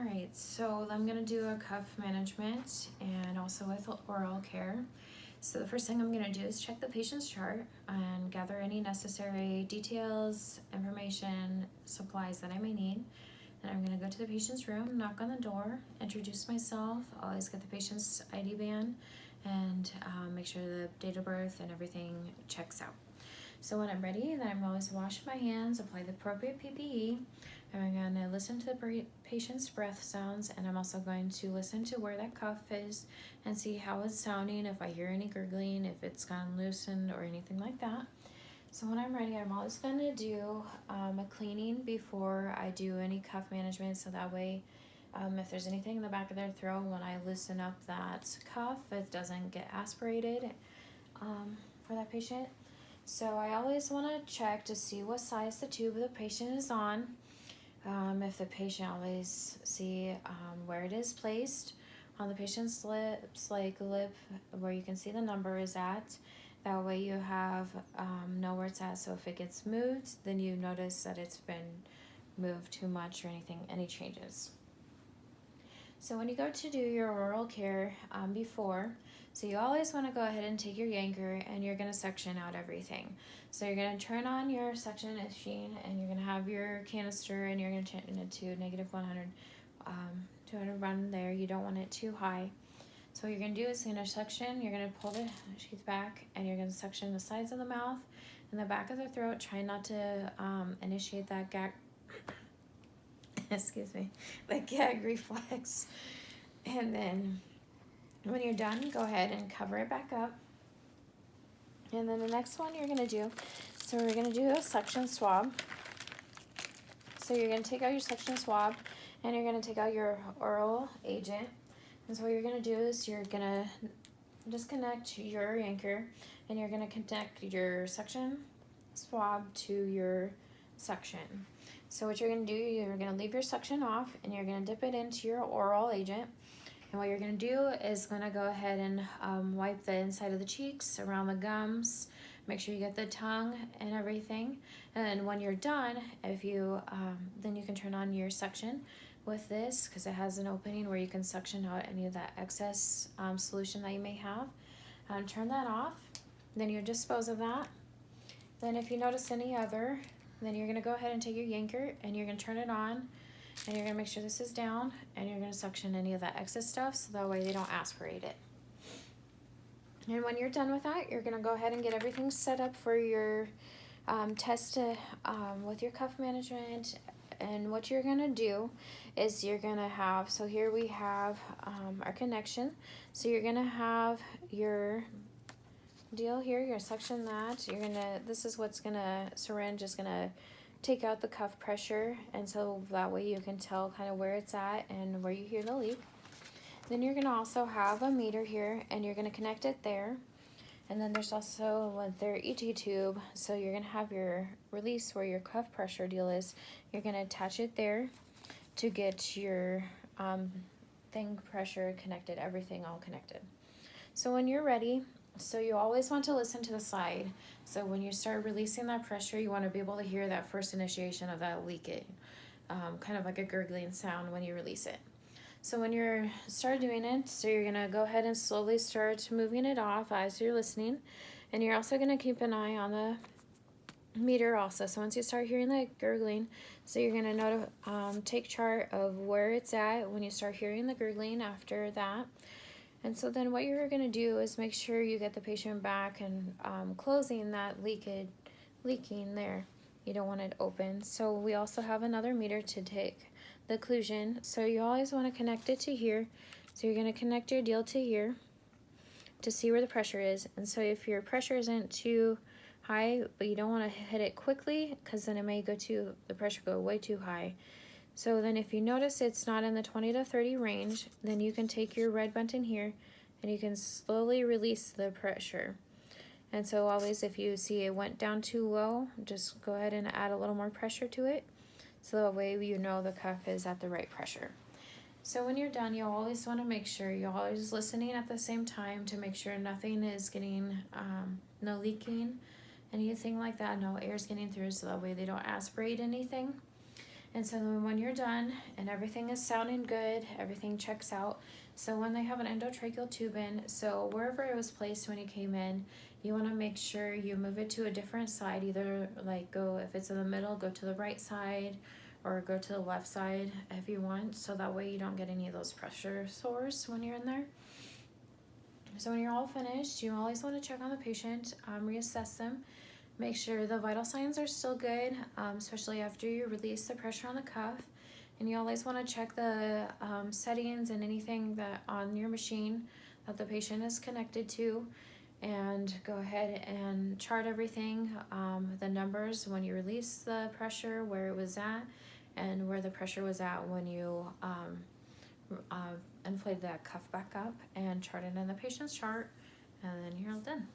All right, so I'm gonna do a cuff management and also with oral care. So the first thing I'm gonna do is check the patient's chart and gather any necessary details, information, supplies that I may need. Then I'm gonna go to the patient's room, knock on the door, introduce myself, always get the patient's ID band, and make sure the date of birth and everything checks out. So when I'm ready, then I'm always wash my hands, apply the appropriate PPE. I'm going to listen to the patient's breath sounds, and I'm also going to listen to where that cuff is and see how it's sounding, if I hear any gurgling, if it's gone loosened or anything like that. So when I'm ready, I'm always going to do a cleaning before I do any cuff management, so that way if there's anything in the back of their throat, when I loosen up that cuff, it doesn't get aspirated for that patient. So I always want to check to see what size the tube the patient is on. If the patient always see where it is placed on the patient's lips, like lip where you can see the number is at. That way you have know where it's at. So if it gets moved, then you notice that it's been moved too much or any changes. So when you go to do your oral care before, so you always want to go ahead and take your yanker and you're going to suction out everything. So you're going to turn on your suction machine and you're going to have your canister and you're going to turn it to -100, 200 run there. You don't want it too high. So what you're going to do is you're going to suction, you're going to pull the sheath back and you're going to suction the sides of the mouth and the back of the throat. Try not to initiate that gag excuse me, the gag reflex. And then when you're done, go ahead and cover it back up. And then the next one you're gonna do, so we're gonna do a suction swab. So you're gonna take out your suction swab and you're gonna take out your oral agent. And so what you're gonna do is you're gonna disconnect your anchor and you're gonna connect your suction swab to your suction. So what you're going to do, you're going to leave your suction off and you're going to dip it into your oral agent. And what you're going to do is going to go ahead and wipe the inside of the cheeks, around the gums, make sure you get the tongue and everything. And then when you're done, if you then you can turn on your suction with this because it has an opening where you can suction out any of that excess solution that you may have. Turn that off. Then you dispose of that. Then if you notice any other, then you're going to go ahead and take your yanker and you're going to turn it on and you're going to make sure this is down and you're going to suction any of that excess stuff so that way they don't aspirate it. And when you're done with that, you're going to go ahead and get everything set up for your test with your cuff management. And what you're going to do is you're going to have, so here we have our connection. So you're going to have your deal here, you're gonna suction that. This is what's gonna, syringe is gonna take out the cuff pressure, and so that way you can tell kind of where it's at and where you hear the leak. Then you're gonna also have a meter here, and you're gonna connect it there. And then there's also their ET tube, so you're gonna have your release where your cuff pressure deal is. You're gonna attach it there to get your thing pressure connected, everything all connected. So when you're ready, so you always want to listen to the side. So when you start releasing that pressure, you want to be able to hear that first initiation of that leaking, kind of like a gurgling sound when you release it. So when you're start doing it, so you're gonna go ahead and slowly start moving it off as you're listening, and you're also gonna keep an eye on the meter also. So once you start hearing that gurgling, so you're gonna take chart of where it's at when you start hearing the gurgling after that. And so then what you're going to do is make sure you get the patient back and closing that leaking there. You don't want it open. So we also have another meter to take the occlusion. So you always want to connect it to here. So you're going to connect your deal to here to see where the pressure is. And so if your pressure isn't too high, but you don't want to hit it quickly because then it may the pressure go way too high. So then if you notice it's not in the 20 to 30 range, then you can take your red button here and you can slowly release the pressure. And so always if you see it went down too low, just go ahead and add a little more pressure to it. So that way you know the cuff is at the right pressure. So when you're done, you always want to make sure you're always listening at the same time to make sure nothing is getting, no leaking, anything like that, no air's getting through so that way they don't aspirate anything. And so then when you're done and everything is sounding good, everything checks out. So when they have an endotracheal tube in, so wherever it was placed when you came in, you want to make sure you move it to a different side. Either like go, if it's in the middle, go to the right side or go to the left side if you want. So that way you don't get any of those pressure sores when you're in there. So when you're all finished, you always want to check on the patient, reassess them, make sure the vital signs are still good, especially after you release the pressure on the cuff. And you always want to check the settings and anything that on your machine that the patient is connected to, and go ahead and chart everything, the numbers when you release the pressure, where it was at, and where the pressure was at when you inflated that cuff back up, and chart it in the patient's chart, and then you're all done.